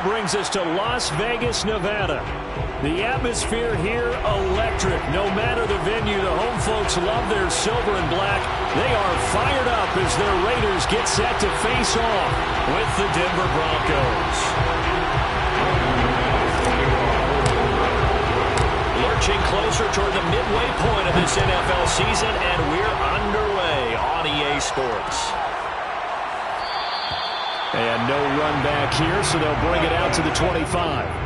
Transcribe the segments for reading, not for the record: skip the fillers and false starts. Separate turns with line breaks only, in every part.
brings us to Las Vegas, Nevada. The atmosphere here, electric. No matter the venue, the home folks love their silver and black. They are fired up as their Raiders get set to face off with the Denver Broncos. Lurching closer toward the midway point of this NFL season, and we're underway on EA Sports. And no run back here, so they'll bring it out to the 25.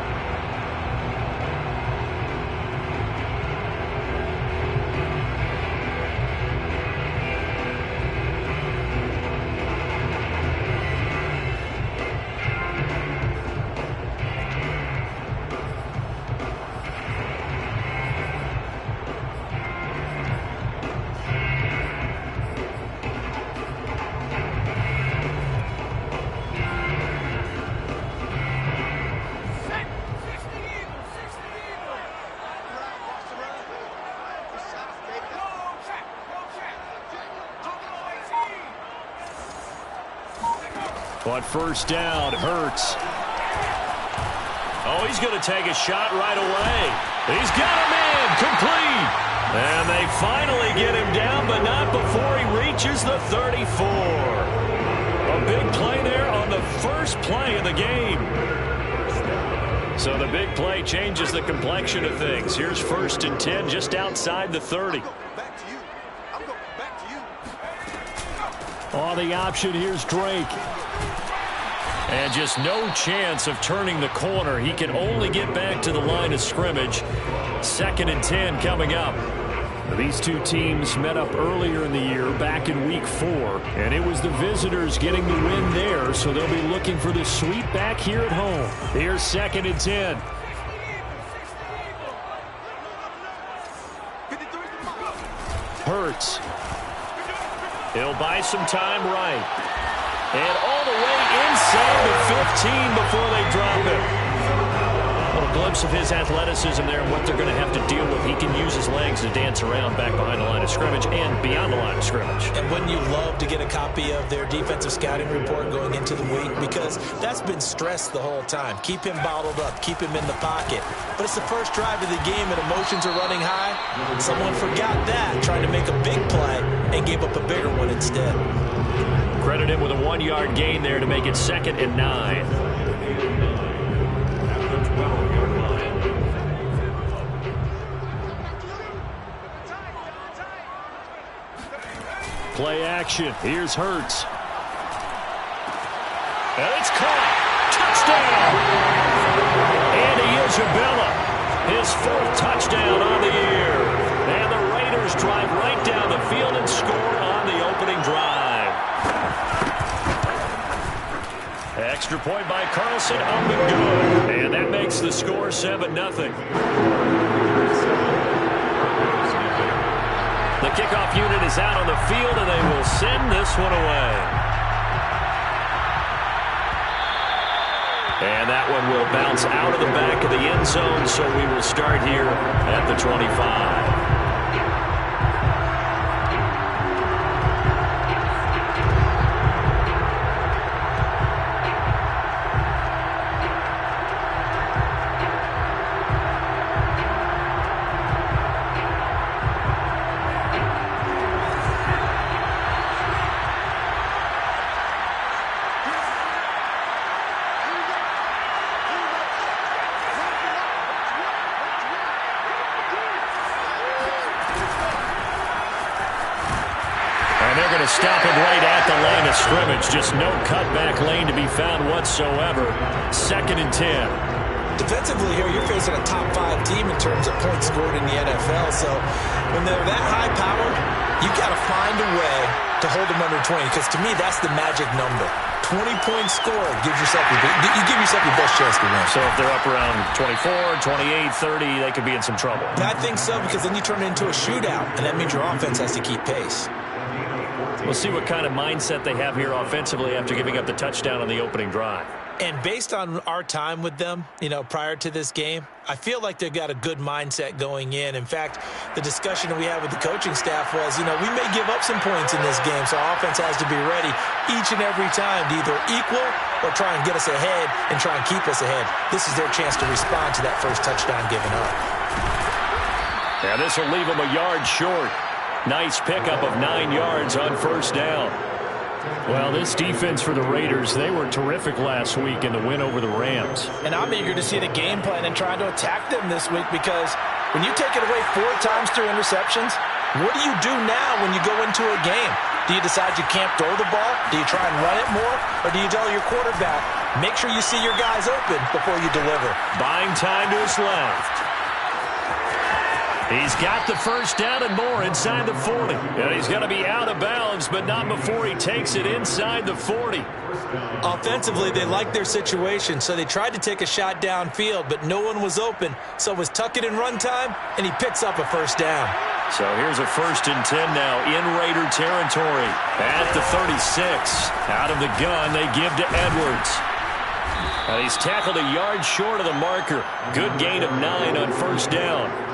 But first down, Hurts. Oh, he's going to take a shot right away. He's got him in, complete. And they finally get him down, but not before he reaches the 34. A big play there on the first play of the game. So the big play changes the complexion of things. Here's 1st and 10 just outside the 30. On the option, here's Drake. And just no chance of turning the corner. He can only get back to the line of scrimmage. 2nd and 10 coming up. These two teams met up earlier in the year, back in week 4. And it was the visitors getting the win there, so they'll be looking for the sweep back here at home. Here's 2nd and 10. Hurts. He'll buy some time right. And all the way inside the 15 before they drop him. A little glimpse of his athleticism there and what they're going to have to deal with. He can use his legs to dance around back behind the line of scrimmage and beyond the line of scrimmage.
And wouldn't you love to get a copy of their defensive scouting report going into the week? Because that's been stressed the whole time. Keep him bottled up. Keep him in the pocket. But it's the first drive of the game and emotions are running high. Someone forgot that, trying to make a big play and gave up a bigger one instead.
Credit him with a 1-yard gain there to make it 2nd and 9. Play action. Here's Hurts. And it's caught. Touchdown. Andy Isabella. His 4th touchdown on the year. And the Raiders drive right down the field and score on the opening drive. Extra point by Carlson, up and good. And that makes the score 7-0. The kickoff unit is out on the field, and they will send this one away. And that one will bounce out of the back of the end zone, so we will start here at the 25. Stop him right at the line of scrimmage. Just no cutback lane to be found whatsoever. 2nd and 10.
Defensively here, you're facing a top 5 team in terms of points scored in the NFL. So when they're that high powered, you got to find a way to hold them under 20. Because to me, that's the magic number. 20 points scored gives yourself you give yourself your best chance to win.
So if they're up around 24, 28, 30, they could be in some trouble.
I think so, because then you turn it into a shootout, and that means your offense has to keep pace.
We'll see what kind of mindset they have here offensively after giving up the touchdown on the opening drive.
And based on our time with them, prior to this game, I feel like they've got a good mindset going in. In fact, the discussion that we had with the coaching staff was, we may give up some points in this game, so our offense has to be ready each and every time to either equal or try and get us ahead and try and keep us ahead. This is their chance to respond to that first touchdown given up.
Yeah, this will leave them a yard short. Nice pickup of 9 yards on first down. Well, this defense for the Raiders, they were terrific last week in the win over the Rams.
And I'm eager to see the game plan and trying to attack them this week, because when you take it away 4 times through interceptions, what do you do now when you go into a game? Do you decide you can't throw the ball? Do you try and run it more? Or do you tell your quarterback, make sure you see your guys open before you deliver?
Buying time to his left. He's got the first down and more inside the 40. And he's going to be out of bounds, but not before he takes it inside the 40.
Offensively, they liked their situation, so they tried to take a shot downfield, but no one was open. So it was tuck it in run time, and he picks up a first down.
So here's a 1st and 10 now in Raider territory at the 36. Out of the gun, they give to Edwards. And he's tackled a yard short of the marker. Good gain of 9 on first down.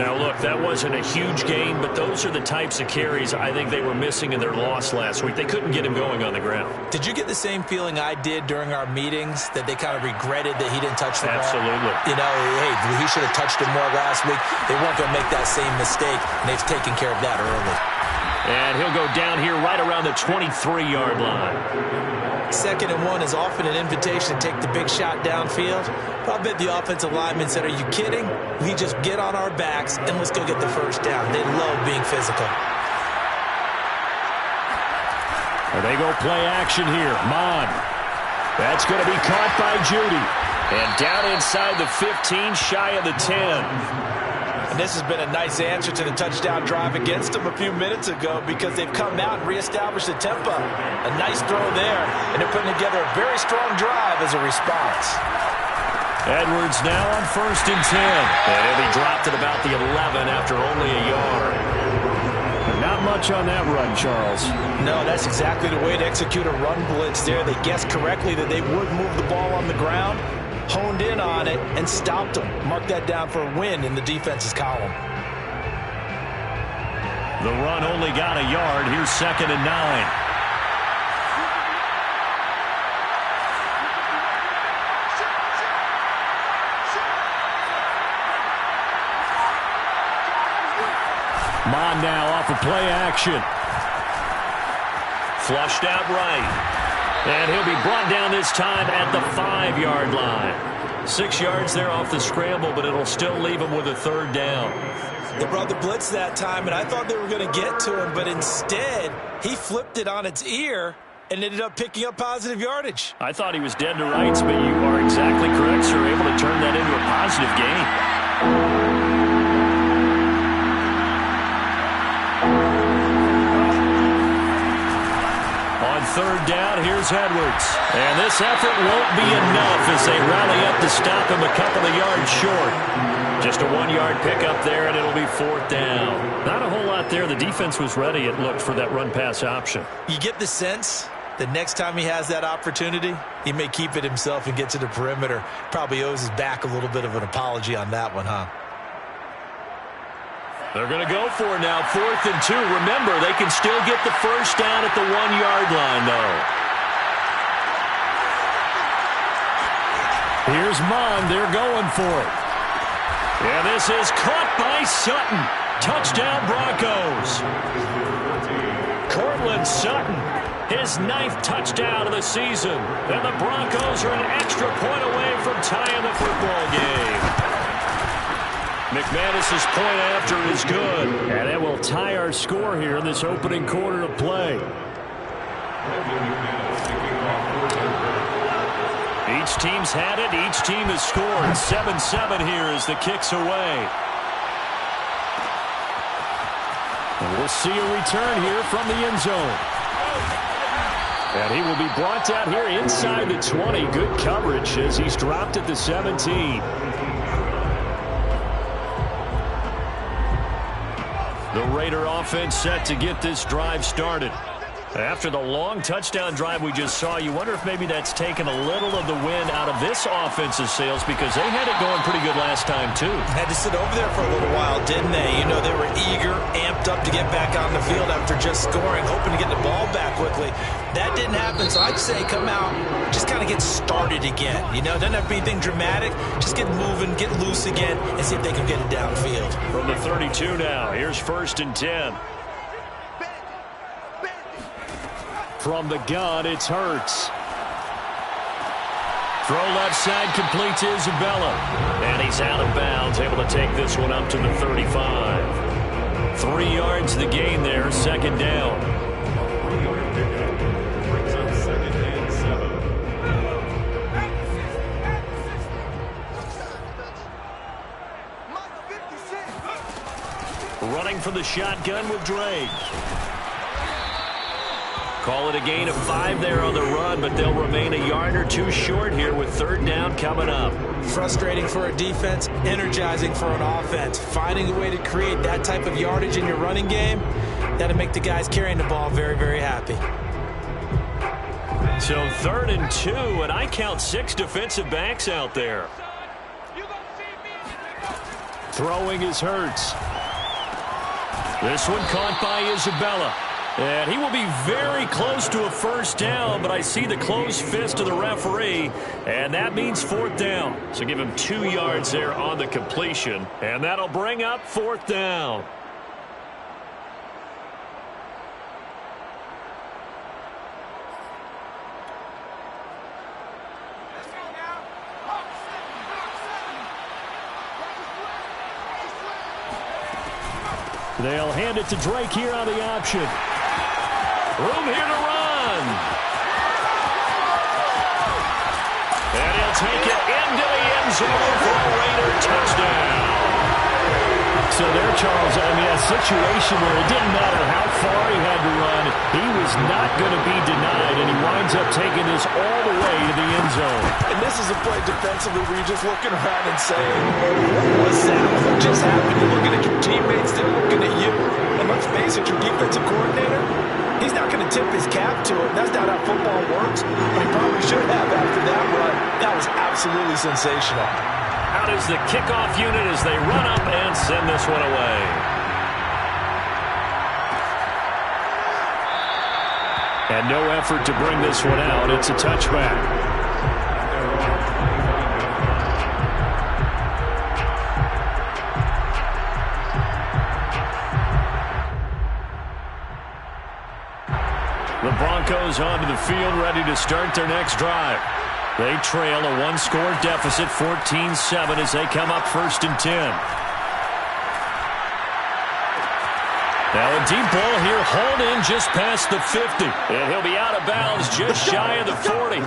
Now, look, that wasn't a huge gain, but those are the types of carries I think they were missing in their loss last week. They couldn't get him going on the ground.
Did you get the same feeling I did during our meetings, that they kind of regretted that he didn't touch the ball?
Absolutely.
Hey, he should have touched it more last week. They weren't going to make that same mistake, and they've taken care of that early.
And he'll go down here right around the 23-yard line.
2nd and 1 is often an invitation to take the big shot downfield. But I bet the offensive lineman said, are you kidding? We just get on our backs and let's go get the first down. They love being physical.
And they go play action here. Mon. That's going to be caught by Judy. And down inside the 15, shy of the 10.
And this has been a nice answer to the touchdown drive against them a few minutes ago, because they've come out and reestablished the tempo. A nice throw there, and they're putting together a very strong drive as a response.
Edwards now on 1st and 10. And he'll be dropped at about the 11 after only a yard. Not much on that run, Charles.
No, that's exactly the way to execute a run blitz there. They guessed correctly that they would move the ball on the ground, honed in on it, and stopped them. Mark that down for a win in the defense's column.
The run only got a yard. Here's 2nd and 9. Mon now off of play action. Flushed out right. And he'll be brought down this time at the 5-yard line. 6 yards there off the scramble, but it'll still leave him with a 3rd down.
They brought the blitz that time, and I thought they were going to get to him, but instead he flipped it on its ear and ended up picking up positive yardage.
I thought he was dead to rights, but you are exactly correct, sir. Able to turn that into a positive gain. On 3rd down, here's Edwards. And this effort won't be enough as they rally up to stop him a couple of yards short. Just a 1-yard pickup there, and it'll be 4th down. Not a whole lot there. The defense was ready, it looked, for that run-pass option.
You get the sense the next time he has that opportunity, he may keep it himself and get to the perimeter. Probably owes his back a little bit of an apology on that one, huh?
They're going to go for it now, 4th and 2. Remember, they can still get the first down at the 1-yard line, though. Here's Mon. They're going for it. And this is caught by Sutton. Touchdown, Broncos. Cortland Sutton, his 9th touchdown of the season. And the Broncos are an extra point away from tying the football game. McManus's point after is good. And it will tie our score here in this opening quarter of play. Each team's had it. Each team has scored. 7-7 here as the kick's away. And we'll see a return here from the end zone. And he will be brought down here inside the 20. Good coverage as he's dropped at the 17. The Raider offense set to get this drive started. After the long touchdown drive we just saw, you wonder if maybe that's taken a little of the wind out of this offense's sails because they had it going pretty good last time, too.
Had to sit over there for a little while, didn't they? You know, they were eager, amped up to get back on the field after just scoring, hoping to get the ball back quickly. That didn't happen, so I'd say come out, just kind of get started again. You know, doesn't have to be anything dramatic. Just get moving, get loose again, and see if they can get it downfield.
From the 32 now, here's 1st and 10. From the gun, it's Hurts. Throw left side, completes Isabella. And he's out of bounds, able to take this one up to the 35. 3 yards the gain there, 2nd down. Running for the shotgun with Drake. Call it a gain of 5 there on the run, but they'll remain a yard or 2 short here with 3rd down coming up.
Frustrating for a defense, energizing for an offense. Finding a way to create that type of yardage in your running game, that'll make the guys carrying the ball very, very happy.
So 3rd and 2, and I count 6 defensive backs out there. Throwing is Hurts. This one caught by Isabella. And he will be very close to a 1st down, but I see the closed fist of the referee, and that means 4th down. So give him 2 yards there on the completion, and that'll bring up 4th down. They'll hand it to Drake here on the option. Room here to run. And he'll take it into the end zone for a Raider touchdown. So there, Charles, I mean, a situation where it didn't matter how far he had to run, he was not going to be denied, and he winds up taking this all the way to the end zone.
And this is a play defensively where you're just looking around and saying, what was that? What just happened? You're looking at your teammates, they're looking at you. And let's face it, your defensive coordinator, he's not going to tip his cap to it. That's not how football works, but he probably should have after that run. That was absolutely sensational.
Out is the kickoff unit as they run up and send this one away. And no effort to bring this one out. It's a touchback. The Broncos onto the field, ready to start their next drive. They trail a 1-score deficit, 14-7, as they come up 1st and 10. Now a deep ball here, hauled in just past the 50. And he'll be out of bounds just shy of the 40.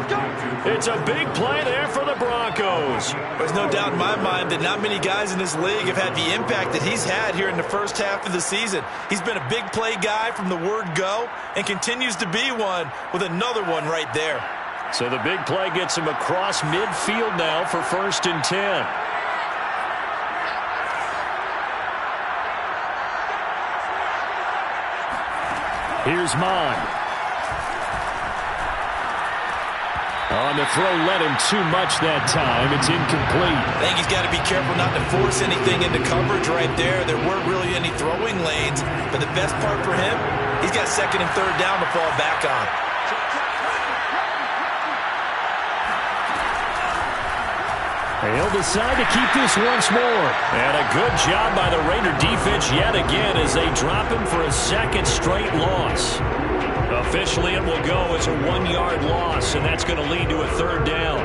It's a big play there for the Broncos.
There's no doubt in my mind that not many guys in this league have had the impact that he's had here in the first half of the season. He's been a big play guy from the word go and continues to be one with another one right there.
So the big play gets him across midfield now for 1st and 10. Here's Mond. On the throw, led him too much that time. It's incomplete.
I think he's got to be careful not to force anything into coverage right there. There weren't really any throwing lanes, but the best part for him, he's got 2nd and 3rd down to fall back on.
He'll decide to keep this once more. And a good job by the Raider defense yet again as they drop him for a 2nd straight loss. Officially, it will go as a 1-yard loss, and that's going to lead to a 3rd down.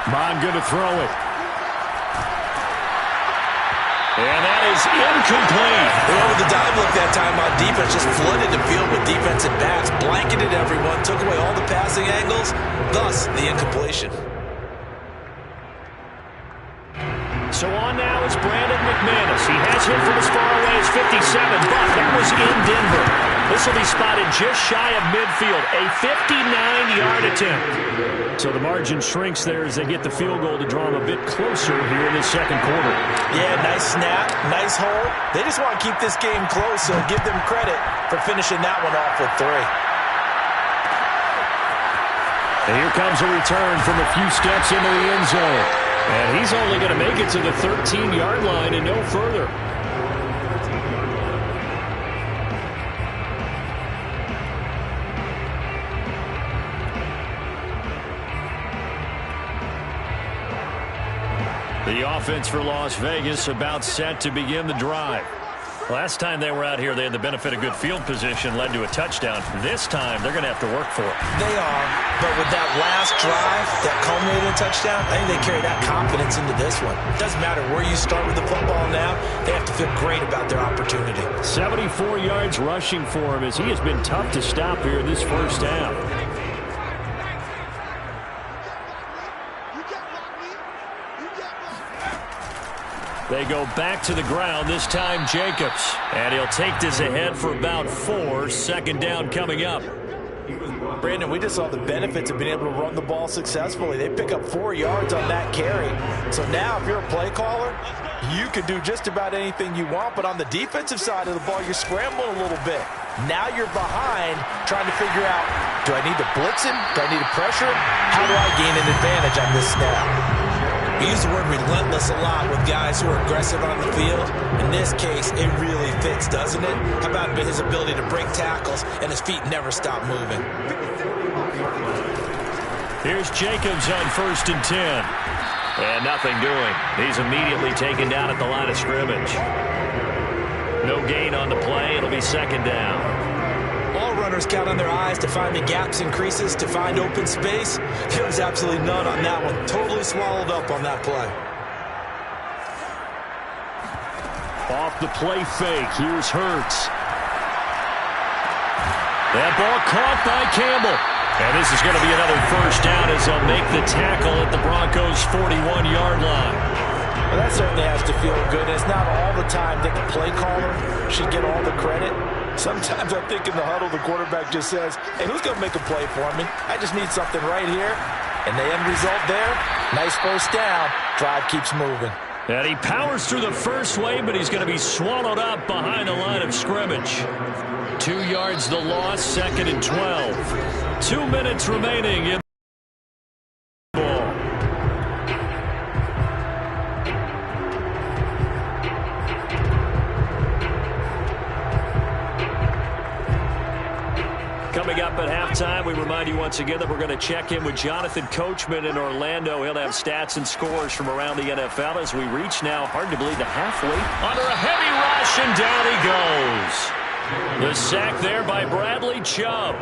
Mond going to throw it. And that is incomplete.
Well, with the dive look that time on defense, just flooded the field with defensive backs, blanketed everyone, took away all the passing angles, thus the incompletion.
So on now is Brandon McManus. He has hit from as far away as 57, but that was in Denver. This will be spotted just shy of midfield, a 59-yard attempt. So the margin shrinks there as they get the field goal to draw them a bit closer here in this second quarter.
Yeah, nice snap, nice hold. They just want to keep this game close, so give them credit for finishing that one off with 3.
And here comes a return from a few steps into the end zone. And he's only going to make it to the 13-yard line and no further. The offense for Las Vegas about set to begin the drive. Last time they were out here, they had the benefit of good field position, led to a touchdown. This time, they're going to have to work for it.
They are, but with that last drive that culminated in a touchdown, I think they carry that confidence into this one. It doesn't matter where you start with the football now. They have to feel great about their opportunity.
74 yards rushing for him as he has been tough to stop here in this first half. They go back to the ground, this time Jacobs. And he'll take this ahead for about 4. Second down coming up.
Brandon, we just saw the benefits of being able to run the ball successfully. They pick up 4 yards on that carry. So now if you're a play caller, you can do just about anything you want. But on the defensive side of the ball, you're scrambling a little bit. Now you're behind trying to figure out, do I need to blitz him? Do I need to pressure him? How do I gain an advantage on this snap? We use the word relentless a lot with guys who are aggressive on the field. In this case, it really fits, doesn't it? How about his ability to break tackles and his feet never stop moving?
Here's Jacobs on 1st and 10. And nothing doing. He's immediately taken down at the line of scrimmage. No gain on the play. It'll be second down.
All runners count on their eyes to find the gaps and creases, to find open space. There was absolutely none on that one. Totally swallowed up on that play.
Off the play fake. Here's Hurts. That ball caught by Campbell. And this is going to be another first down as they'll make the tackle at the Broncos' 41-yard line.
Well, that certainly has to feel good. It's not all the time that the play caller should get all the credit. Sometimes I think in the huddle, the quarterback just says, hey, who's going to make a play for me? I just need something right here. And the end result there, nice first down. Drive keeps moving.
And he powers through the first wave, but he's going to be swallowed up behind the line of scrimmage. 2 yards the loss, 2nd and 12. 2 minutes remaining in the ball. Coming up at halftime, we remind you once again that we're going to check in with Jonathan Coachman in Orlando. He'll have stats and scores from around the NFL as we reach now, hard to believe, the halfway. Under a heavy rush, and down he goes. The sack there by Bradley Chubb.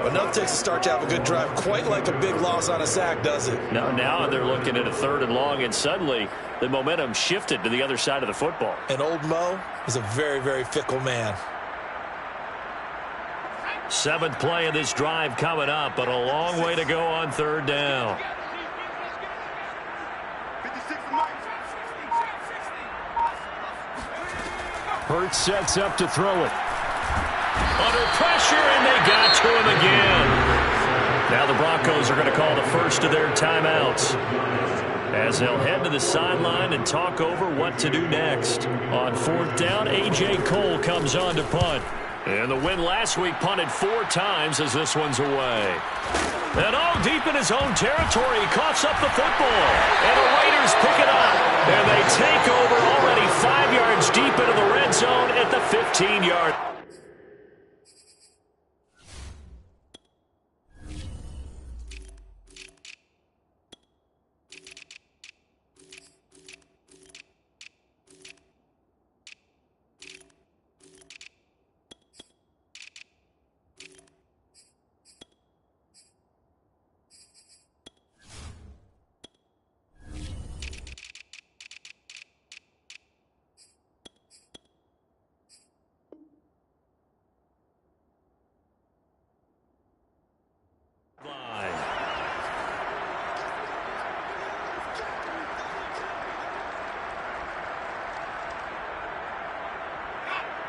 Enough takes a start to have a good drive. Quite like a big loss on a sack, does it?
Now they're looking at a 3rd and long, and suddenly the momentum shifted to the other side of the football.
And old Mo is a very, very fickle man.
7th play of this drive coming up, but a long way to go on 3rd down. Hurts sets up to throw it. Under pressure, and they got to him again. Now the Broncos are going to call the first of their timeouts as they'll head to the sideline and talk over what to do next. On 4th down, A.J. Cole comes on to punt. And the win last week punted 4 times as this one's away. And all deep in his own territory, he coughs up the football. And the Raiders pick it up. And they take over already 5 yards deep into the red zone at the 15-yard.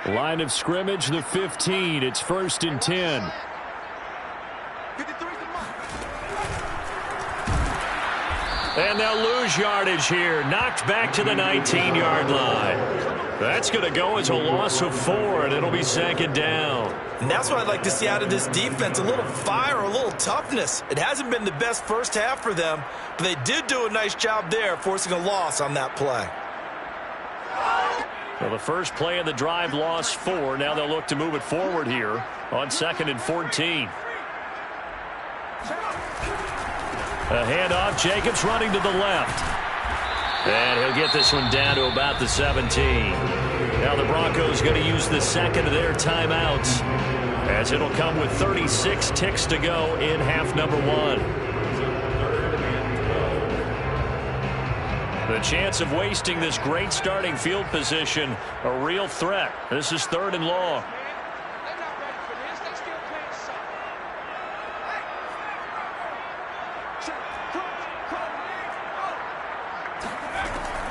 Line of scrimmage, the 15. It's 1st and 10. And they'll lose yardage here. Knocked back to the 19-yard line. That's going to go as a loss of 4, and it'll be 2nd down.
And that's what I'd like to see out of this defense, a little fire, a little toughness. It hasn't been the best first half for them, but they did do a nice job there, forcing a loss on that play.
Well, the first play of the drive lost 4. Now they'll look to move it forward here on 2nd and 14. A handoff. Jacobs running to the left. And he'll get this one down to about the 17. Now the Broncos going to use the second of their timeouts, as it'll come with 36 ticks to go in half number 1. The chance of wasting this great starting field position, a real threat. This is 3rd and long.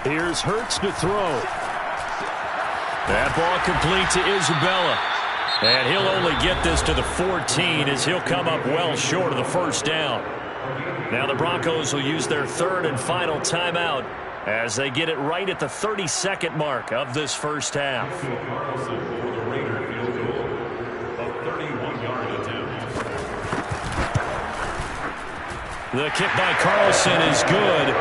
Here's Hurts to throw. That ball complete to Isabella. And he'll only get this to the 14 as he'll come up well short of the 1st down. Now the Broncos will use their 3rd and final timeout as they get it right at the 32nd mark of this first half. The kick by Carlson is good.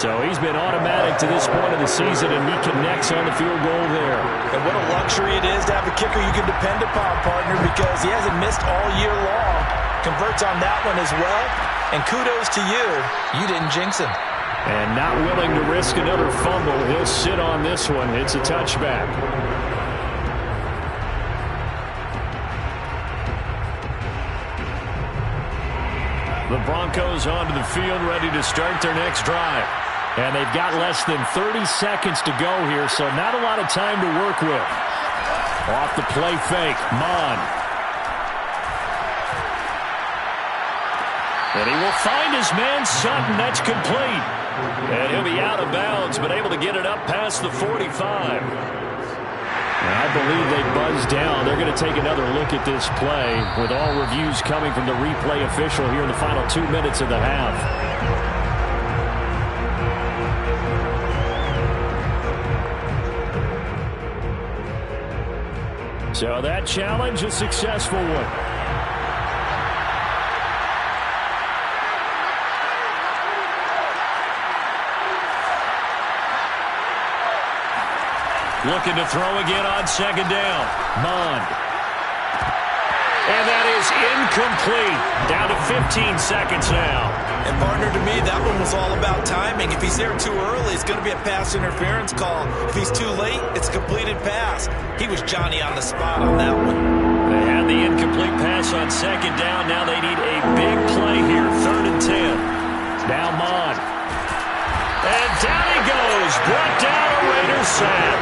So he's been automatic to this point of the season, and he connects on the field goal there.
And what a luxury it is to have a kicker you can depend upon, partner, because he hasn't missed all year long. Converts on that one as well. And kudos to you. You didn't jinx him.
And not willing to risk another fumble. He'll sit on this one. It's a touchback. The Broncos onto the field, ready to start their next drive. And they've got less than 30 seconds to go here, so not a lot of time to work with. Off the play fake, Mon. And he will find his man, Sutton. That's complete. And he'll be out of bounds, but able to get it up past the 45. And I believe they buzzed down. They're going to take another look at this play, with all reviews coming from the replay official here in the final 2 minutes of the half. So that challenge, a successful one. Looking to throw again on 2nd down. Mond. And that is incomplete. Down to 15 seconds now.
And partner, to me, that one was all about timing. If he's there too early, it's going to be a pass interference call. If he's too late, it's a completed pass. He was Johnny on the spot on that one.
They had the incomplete pass on 2nd down. Now they need a big play here. 3rd and 10. Now Mond. And down he goes. Brought down a Raiders sack.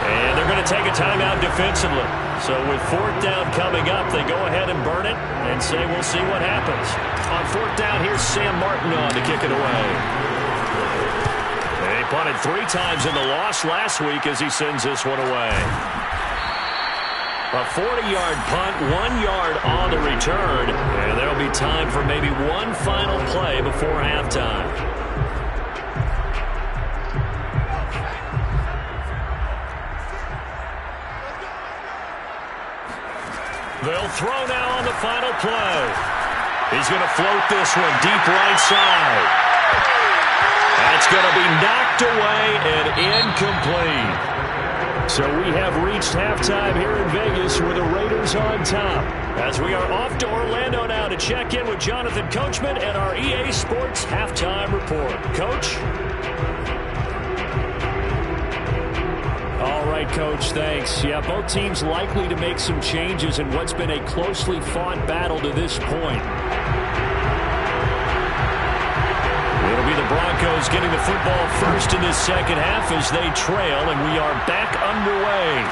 And they're going to take a timeout defensively. So with 4th down coming up, they go ahead and burn it and say we'll see what happens. On 4th down, here's Sam Martin on to kick it away. They punted 3 times in the loss last week as he sends this one away. A 40-yard punt, 1 yard on the return. And there'll be time for maybe one final play before halftime. They'll throw now on the final play. He's going to float this one deep right side. That's going to be knocked away and incomplete. So we have reached halftime here in Vegas with the Raiders on top. As we are off to Orlando now to check in with Jonathan Coachman and our EA Sports Halftime Report. Coach? All right, Coach, thanks. Yeah, both teams likely to make some changes in what's been a closely fought battle to this point. It'll be the Broncos getting the football first in this second half as they trail, and we are back underway.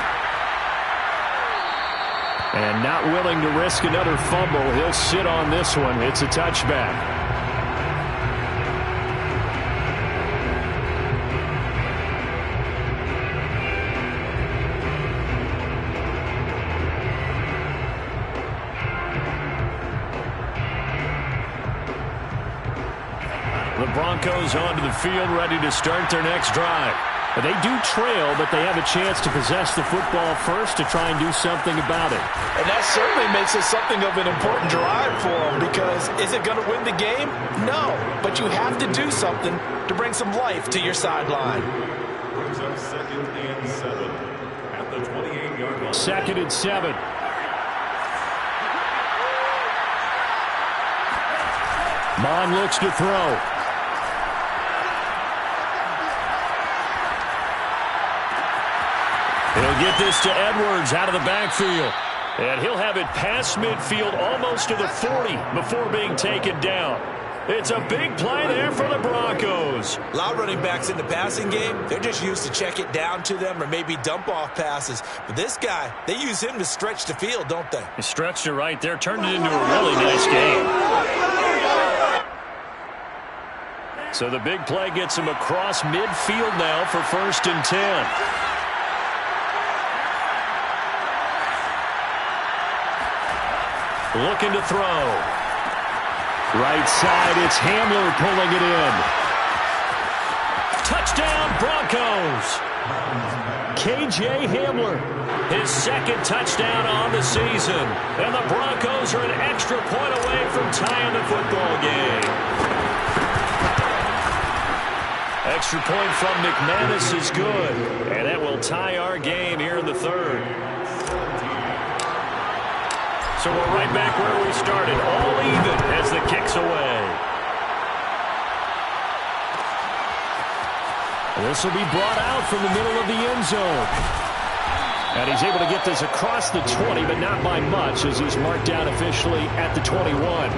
And not willing to risk another fumble, he'll sit on this one. It's a touchback. Broncos onto the field, ready to start their next drive. They do trail, but they have a chance to possess the football first to try and do something about it.
And that certainly makes it something of an important drive for them, because is it going to win the game? No, but you have to do something to bring some life to your sideline.
Brings up 2nd and 7 at the 28-yard line.
2nd and 7. Mond looks to throw. He'll get this to Edwards out of the backfield. And he'll have it past midfield almost to the 40 before being taken down. It's a big play there for the Broncos.
A lot of running backs in the passing game, they're just used to check it down to them or maybe dump off passes. But this guy, they use him to stretch the field, don't they?
He stretched it right there, turned it into a really nice game. So the big play gets him across midfield now for 1st and 10. Looking to throw. Right side, it's Hamler pulling it in. Touchdown, Broncos. KJ Hamler, his 2nd touchdown on the season. And the Broncos are an extra point away from tying the football game. Extra point from McManus is good. And that will tie our game here in the 3rd. So we're right back where we started, all even as the kick's away. This will be brought out from the middle of the end zone. And he's able to get this across the 20, but not by much, as he's marked down officially at the 21.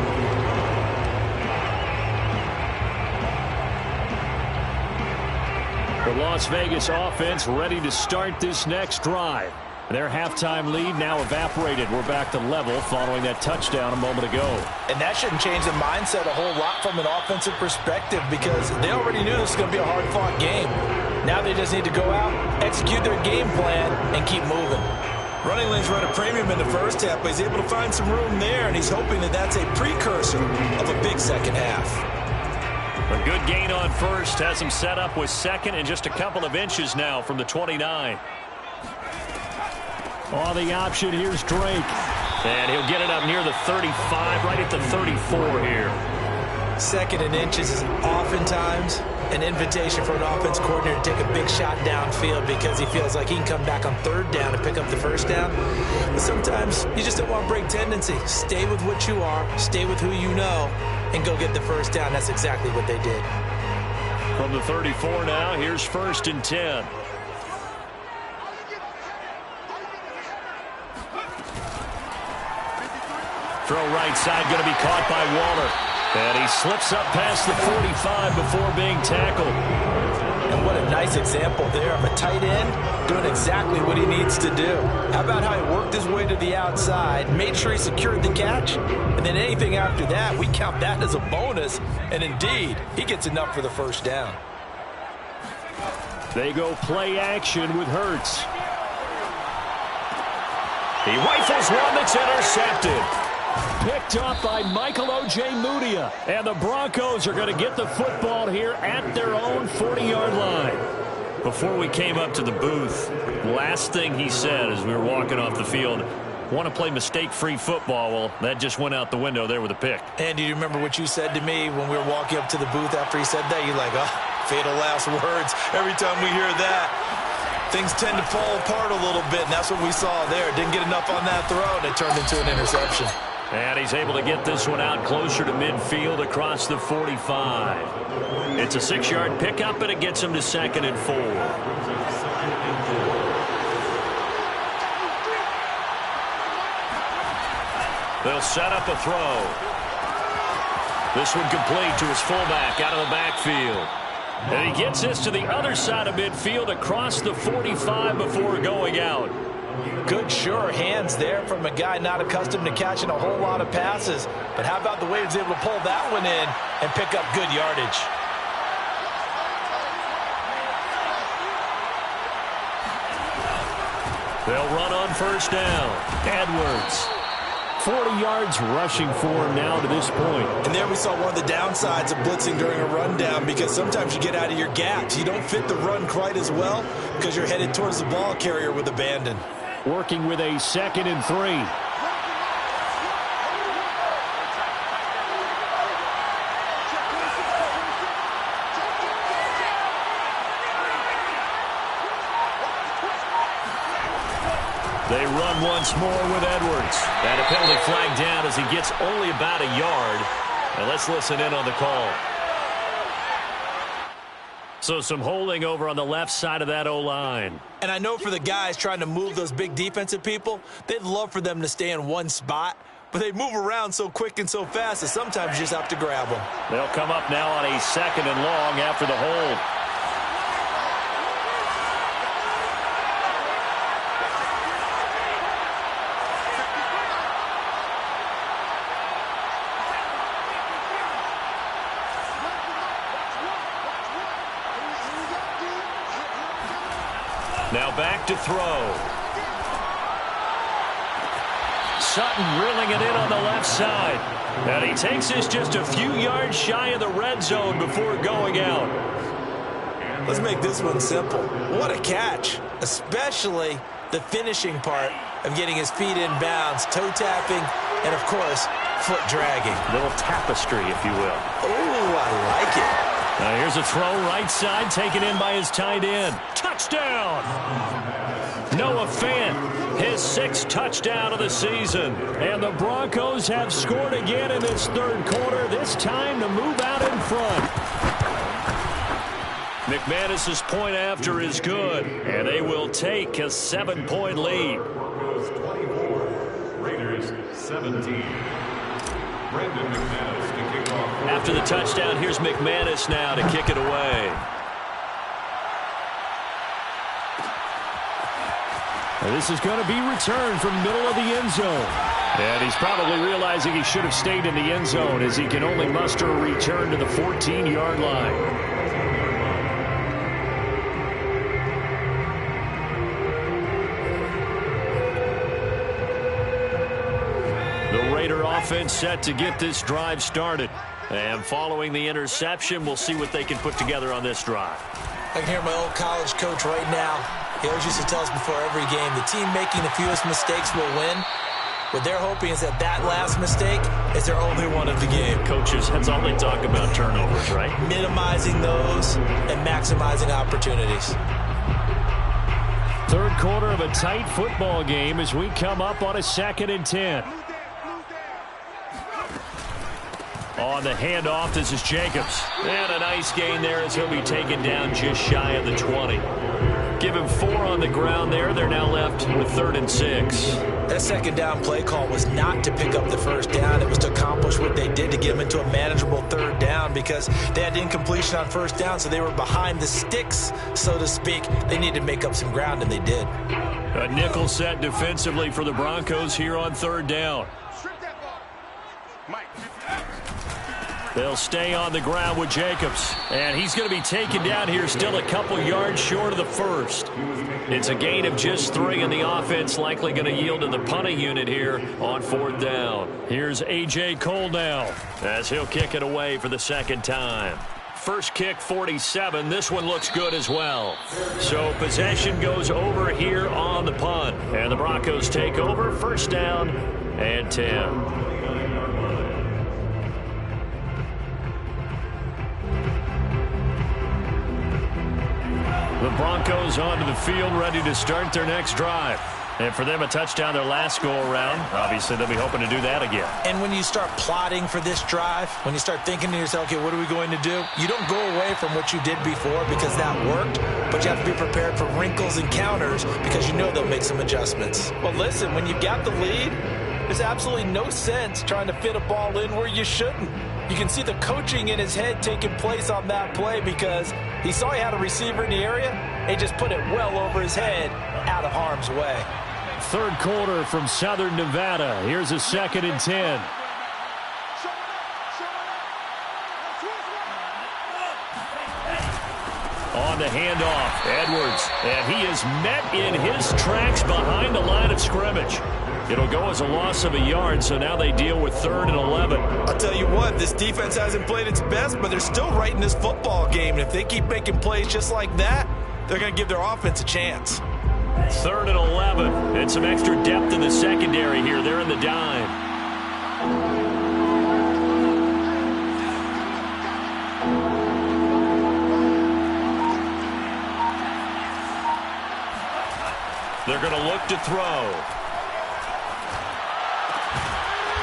The Las Vegas offense ready to start this next drive. Their halftime lead now evaporated. We're back to level following that touchdown a moment ago.
And that shouldn't change the mindset a whole lot from an offensive perspective, because they already knew this was going to be a hard-fought game. Now they just need to go out, execute their game plan, and keep moving.
Running lanes run a premium in the first half, but he's able to find some room there, and he's hoping that that's a precursor of a big second half.
A good gain on first has him set up with 2nd and just a couple of inches now from the 29. On the option, here's Drake. And he'll get it up near the 35, right at the 34 here.
2nd and inches is oftentimes an invitation for an offense coordinator to take a big shot downfield because he feels like he can come back on 3rd down and pick up the 1st down. But sometimes you just don't want break tendency. Stay with what you are, stay with who you know, and go get the 1st down. That's exactly what they did.
From the 34 now, here's 1st and 10. Throw right side, going to be caught by Waller. And he slips up past the 45 before being tackled.
And what a nice example there of a tight end doing exactly what he needs to do. How about how he worked his way to the outside, made sure he secured the catch, and then anything after that, we count that as a bonus. And indeed, he gets enough for the 1st down.
They go play action with Hurts. He rifles one that's intercepted. Picked up by Michael Ojemudia. And the Broncos are going to get the football here at their own 40-yard line. Before we came up to the booth, last thing he said as we were walking off the field, want to play mistake-free football. Well, that just went out the window there with a pick.
And do you remember what you said to me when we were walking up to the booth after he said that? You're like, oh, fatal last words. Every time we hear that, things tend to fall apart a little bit, and that's what we saw there. Didn't get enough on that throw, and it turned into an interception.
And he's able to get this one out closer to midfield across the 45. It's a 6-yard pickup, and it gets him to 2nd and 4. They'll set up a throw. This one complete to his fullback out of the backfield. And he gets this to the other side of midfield across the 45 before going out.
Good, sure hands there from a guy not accustomed to catching a whole lot of passes. But how about the way he was able to pull that one in and pick up good yardage?
They'll run on 1st down. Edwards. 40 yards rushing for him now to this point.
And there we saw one of the downsides of blitzing during a rundown, because sometimes you get out of your gaps. You don't fit the run quite as well because you're headed towards the ball carrier with abandon.
Working with a 2nd and 3. They run once more with Edwards. And a penalty flag down as he gets only about a yard. And let's listen in on the call. So some holding over on the left side of that O-line.
And I know for the guys trying to move those big defensive people, they'd love for them to stay in one spot, but they move around so quick and so fast that sometimes you just have to grab them.
They'll come up now on a 2nd and long after the hold. Now back to throw. Sutton reeling it in on the left side. And he takes this just a few yards shy of the red zone before going out.
Let's make this one simple. What a catch, especially the finishing part of getting his feet in bounds, toe tapping, and, of course, foot dragging.
Little tapestry, if you will.
Oh, I like it.
Now here's a throw right side taken in by his tight end. Touchdown! Noah Fant, his 6th touchdown of the season. And the Broncos have scored again in this 3rd quarter, this time to move out in front. McManus's point after is good, and they will take a 7-point lead.
Broncos 24, Raiders 17. Brandon McManus to kick off.
After the touchdown, here's McManus now to kick it away. And this is going to be returned from middle of the end zone. And he's probably realizing he should have stayed in the end zone as he can only muster a return to the 14-yard line. The Raider offense set to get this drive started. And following the interception, we'll see what they can put together on this drive.
I can hear my old college coach right now. He always used to tell us before every game, the team making the fewest mistakes will win. What they're hoping is that that last mistake is their only one of the game.
Coaches, that's all they talk about, turnovers, right?
Minimizing those and maximizing opportunities.
3rd quarter of a tight football game as we come up on a 2nd and 10. On the handoff, this is Jacobs. And a nice gain there as he'll be taken down just shy of the 20. Give him 4 on the ground there. They're now left with 3rd and 6.
That 2nd down play call was not to pick up the 1st down. It was to accomplish what they did to get them into a manageable 3rd down because they had incompletion on 1st down, so they were behind the sticks, so to speak. They needed to make up some ground, and they did.
A nickel set defensively for the Broncos here on 3rd down. They'll stay on the ground with Jacobs. And he's going to be taken down here still a couple yards short of the 1st. It's a gain of just 3, and the offense likely going to yield to the punting unit here on 4th down. Here's A.J. Cole now as he'll kick it away for the 2nd time. First kick, 47. This one looks good as well. So possession goes over here on the punt. And the Broncos take over, 1st down and 10. The Broncos onto the field, ready to start their next drive. And for them, a touchdown their last go-around. Obviously, they'll be hoping to do that again.
And when you start plotting for this drive, when you start thinking to yourself, okay, what are we going to do? You don't go away from what you did before because that worked, but you have to be prepared for wrinkles and counters because you know they'll make some adjustments.
Well, listen, when you've got the lead, there's absolutely no sense trying to fit a ball in where you shouldn't. You can see the coaching in his head taking place on that play because he saw he had a receiver in the area and he just put it well over his head out of harm's way.
3rd quarter from Southern Nevada. Here's a 2nd and 10. On the handoff, Edwards. And he is met in his tracks behind the line of scrimmage. It'll go as a loss of a yard, so now they deal with 3rd and 11.
I'll tell you what, this defense hasn't played its best, but they're still right in this football game. And if they keep making plays just like that, they're going to give their offense a chance.
3rd and 11, and some extra depth in the secondary here. They're in the dime. They're going to look to throw.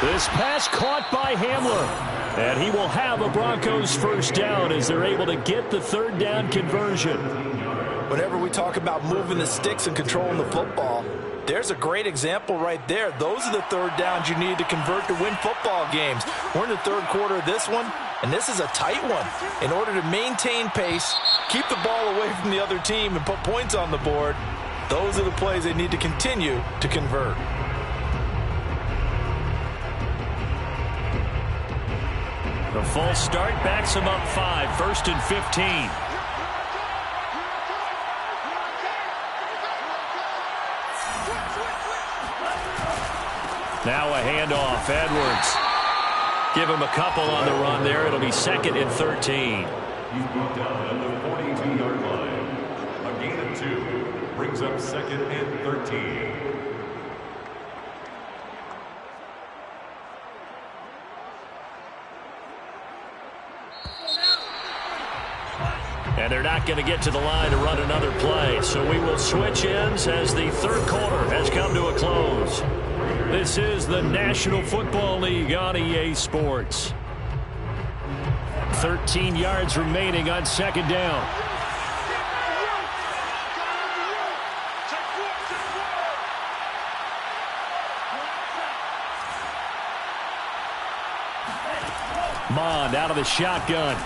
This pass caught by Hamler. And he will have a Broncos first down as they're able to get the 3rd down conversion.
Whenever we talk about moving the sticks and controlling the football, there's a great example right there. Those are the 3rd downs you need to convert to win football games. We're in the 3rd quarter of this one, and this is a tight one. In order to maintain pace, keep the ball away from the other team, and put points on the board, those are the plays they need to continue to convert.
The false start backs him up 5, 1st and 15. Now a handoff, Edwards. Give him a couple on the run there. It'll be 2nd and 13.
He's brought down at the 42-yard line. A gain of 2 brings up 2nd and 13.
And they're not going to get to the line to run another play. So we will switch ends as the 3rd quarter has come to a close. This is the National Football League on EA Sports. 13 yards remaining on 2nd down. Mond out of the shotgun.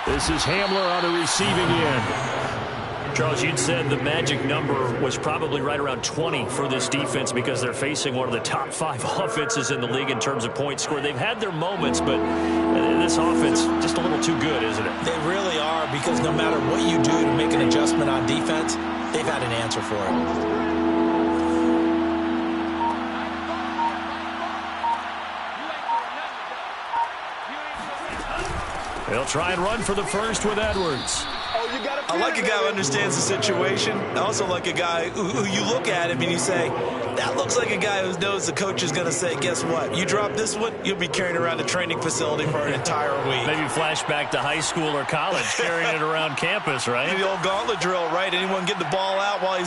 This is Hamler on the receiving end. Charles, you'd said the magic number was probably right around 20 for this defense because they're facing one of the top 5 offenses in the league in terms of points scored. They've had their moments, but this offense just a little too good, isn't it?
They really are, because no matter what you do to make an adjustment on defense, they've had an answer for it.
They'll try and run for the first with Edwards.
I like a guy who understands the situation. I also like a guy who you look at him and you say, that looks like a guy who knows the coach is going to say, guess what? You drop this one, you'll be carrying around a training facility for an entire week.
Maybe flashback to high school or college, carrying it around campus, right?
The old gauntlet drill, right? Anyone get the ball out while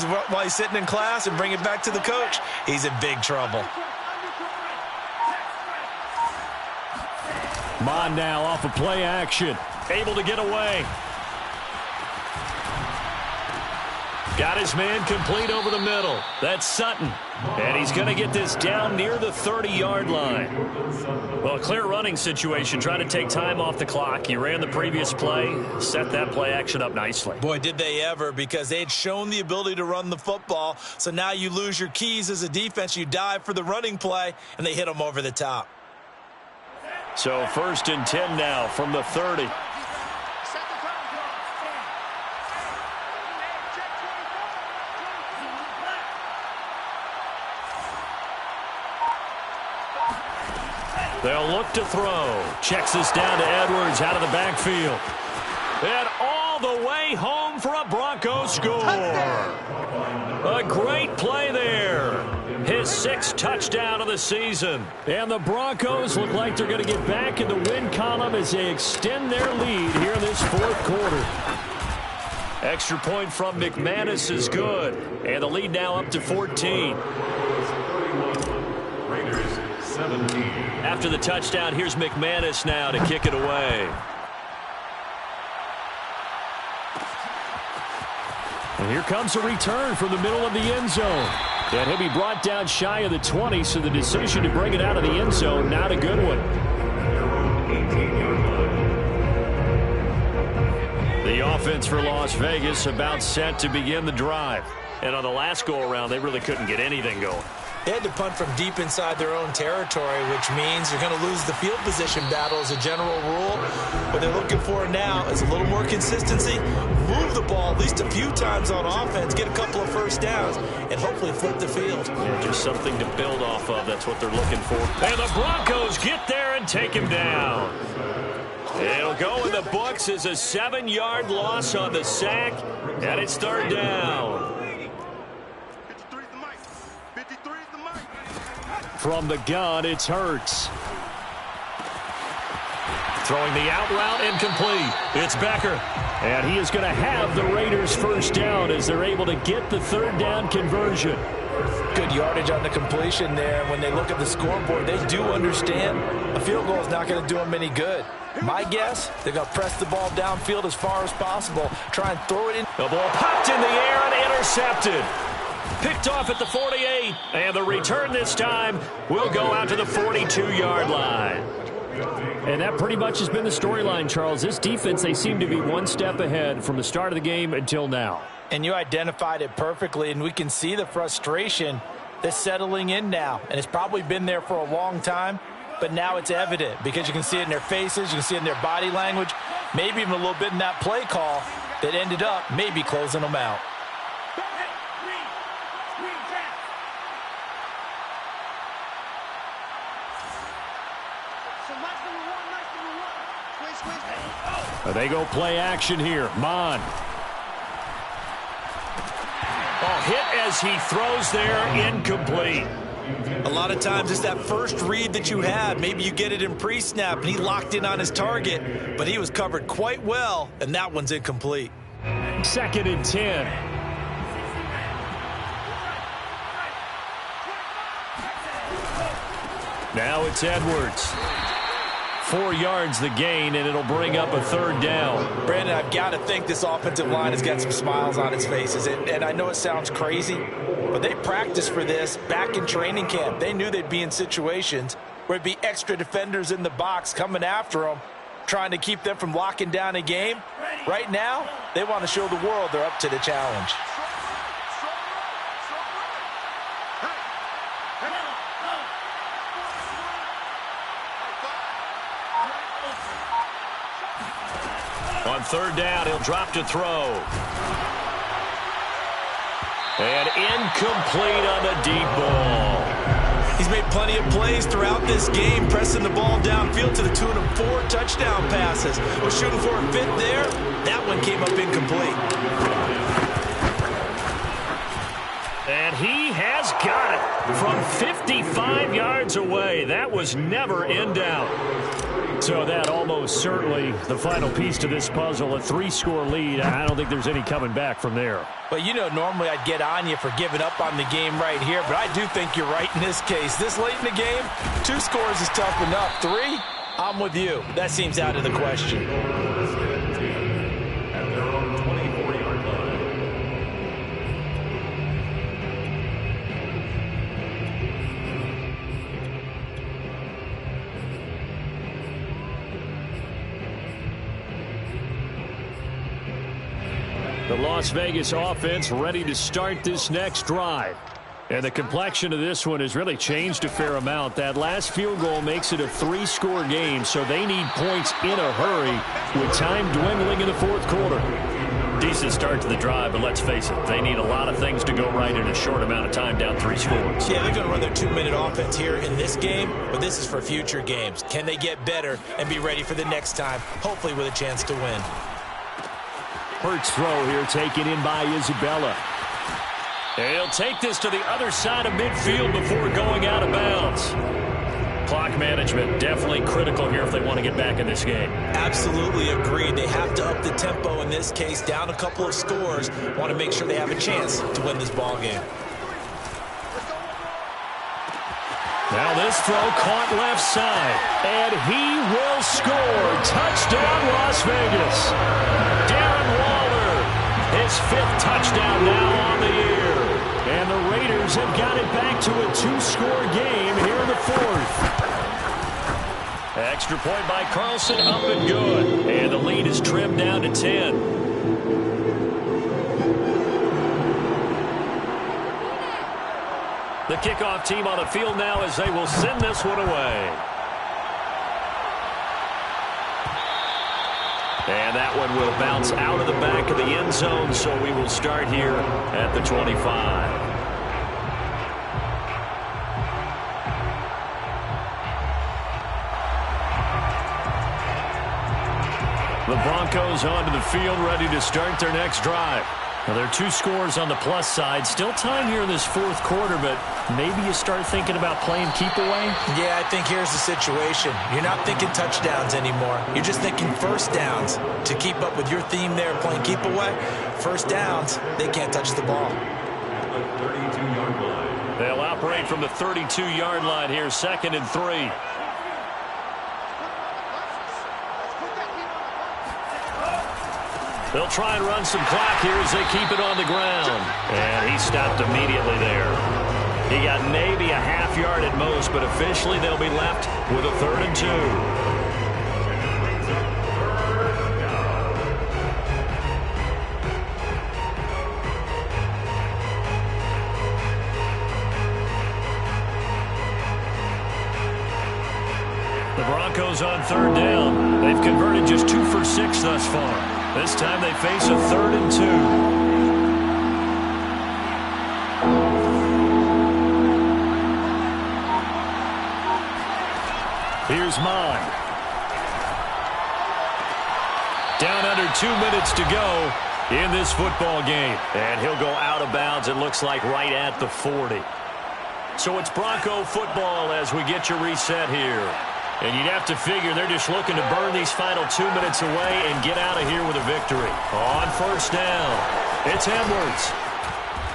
he's sitting in class and bring it back to the coach? He's in big trouble.
Mond now off of play action. Able to get away. Got his man complete over the middle. That's Sutton. And he's going to get this down near the 30-yard line. Well, a clear running situation. Trying to take time off the clock. You ran the previous play. Set that play action up nicely.
Boy, did they ever, because they had shown the ability to run the football. So now you lose your keys as a defense. You dive for the running play, and they hit them over the top.
So 1st and 10 now from the 30. They'll look to throw. Checks this down to Edwards out of the backfield. And all the way home for a Broncos score. A great play there. His 6th touchdown of the season. And the Broncos look like they're going to get back in the win column as they extend their lead here in this 4th quarter. Extra point from McManus is good. And the lead now up to 14.
Raiders 17.
After the touchdown, here's McManus now to kick it away. And here comes a return from the middle of the end zone. And he'll be brought down shy of the 20, so the decision to bring it out of the end zone, not a good one. The offense for Las Vegas about set to begin the drive. And on the last go-around, they really couldn't get anything going.
They had to punt from deep inside their own territory, which means you're going to lose the field position battle as a general rule. What they're looking for now is a little more consistency, move the ball at least a few times on offense, get a couple of first downs, and hopefully flip the field.
Yeah, just something to build off of. That's what they're looking for. And the Broncos get there and take him down. It'll go in the books as a 7-yard loss on the sack, and it's third down. From the gun, it's Hurts. Throwing the out route incomplete. It's Becker. And he is going to have the Raiders first down as they're able to get the third down conversion.
Good yardage on the completion there. When they look at the scoreboard, they do understand a field goal is not going to do them any good. My guess, they're going to press the ball downfield as far as possible, try and throw it in.
The ball popped in the air and intercepted. Picked off at the 48, and the return this time will go out to the 42-yard line. And that pretty much has been the storyline, Charles. This defense, they seem to be one step ahead from the start of the game until now.
And you identified it perfectly, and we can see the frustration that's settling in now. And it's probably been there for a long time, but now it's evident because you can see it in their faces, you can see it in their body language, maybe even a little bit in that play call that ended up maybe closing them out.
They go play action here. Mon. Oh, hit as he throws there, incomplete.
A lot of times it's that first read that you had. Maybe you get it in pre-snap, and he locked in on his target, but he was covered quite well, and that one's incomplete.
2nd and 10. Now it's Edwards. 4 yards the gain, and it'll bring up a third down.
Brandon, I've got to think this offensive line has got some smiles on its faces. And I know it sounds crazy, but they practiced for this back in training camp. They knew they'd be in situations where it'd be extra defenders in the box coming after them, trying to keep them from locking down a game. Right now, they want to show the world they're up to the challenge.
On third down, he'll drop to throw. And incomplete on the deep ball.
He's made plenty of plays throughout this game, pressing the ball downfield to the tune of 4 touchdown passes. Was shooting for a 5th there. That one came up incomplete.
And he has got it from 55 yards away. That was never in doubt. So that almost certainly the final piece to this puzzle, a 3-score lead. I don't think there's any coming back from there.
But, you know, normally I'd get on you for giving up on the game right here, but I do think you're right in this case. This late in the game, 2 scores is tough enough. 3, I'm with you. That seems out of the question.
At their own 24-yard line.
The Las Vegas offense ready to start this next drive. And the complexion of this one has really changed a fair amount. That last field goal makes it a 3-score game, so they need points in a hurry with time dwindling in the 4th quarter. Decent start to the drive, but let's face it, they need a lot of things to go right in a short amount of time, down 3 scores.
Yeah, they're going to run their 2-minute offense here in this game, but this is for future games. Can they get better and be ready for the next time, hopefully with a chance to win?
Hurts throw here taken in by Isabella. He'll take this to the other side of midfield before going out of bounds. Clock management definitely critical here if they want to get back in this game.
Absolutely agreed. They have to up the tempo in this case, down a couple of scores. Want to make sure they have a chance to win this ball game.
Now this throw caught left side, and he will score. Touchdown, Las Vegas. Darren Waller, his 5th touchdown now on the year. And the Raiders have got it back to a 2-score game here in the 4th. Extra point by Carlson, up and good. And the lead is trimmed down to 10. The kickoff team on the field now as they will send this one away. And that one will bounce out of the back of the end zone, so we will start here at the 25. The Broncos onto the field, ready to start their next drive. Now, there are 2 scores on the plus side. Still time here in this 4th quarter, but maybe you start thinking about playing keep away?
Yeah, I think here's the situation. You're not thinking touchdowns anymore. You're just thinking first downs. To keep up with your theme there, playing keep away, first downs, they can't touch the ball.
The 32-yard line.
They'll operate from the 32-yard line here, 2nd and 3. They'll try and run some clock here as they keep it on the ground. And he stopped immediately there. He got maybe a half yard at most, but officially they'll be left with a 3rd and 2. The Broncos on 3rd down. They've converted just 2 for 6 thus far. This time they face a 3rd and 2. Here's Mond. Down under 2 minutes to go in this football game. And he'll go out of bounds, it looks like, right at the 40. So it's Bronco football as we get your reset here. And you'd have to figure they're just looking to burn these final 2 minutes away and get out of here with a victory. On 1st down, it's Edwards.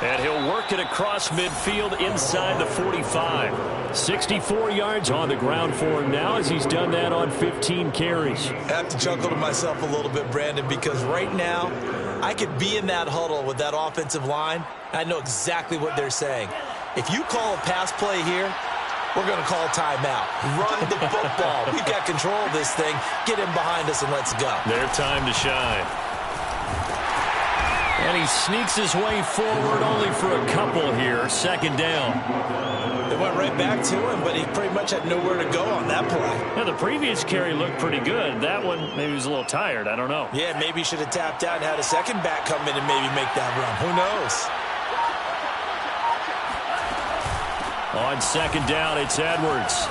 And he'll work it across midfield inside the 45. 64 yards on the ground for him now as he's done that on 15 carries.
I have to chuckle to myself a little bit, Brandon, because right now I could be in that huddle with that offensive line. I know exactly what they're saying. If you call a pass play here, we're going to call timeout. Run the football. We've got control of this thing. Get him behind us and let's go.
Their time to shine. And he sneaks his way forward only for a couple here. 2nd down.
They went right back to him, but he pretty much had nowhere to go on that play.
Yeah, the previous carry looked pretty good. That one, maybe he was a little tired. I don't know.
Yeah, maybe he should have tapped out and had a second back come in and maybe make that run. Who knows?
On 2nd down, it's Edwards.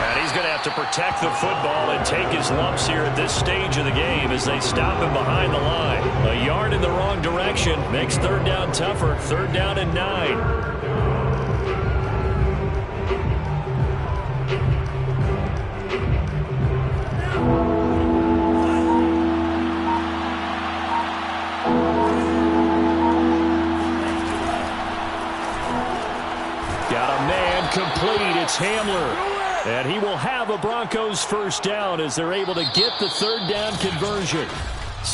And he's going to have to protect the football and take his lumps here at this stage of the game as they stop him behind the line. A yard in the wrong direction makes 3rd down tougher. 3rd down and 9. Complete. It's Hamler. And he will have a Broncos 1st down as they're able to get the 3rd down conversion.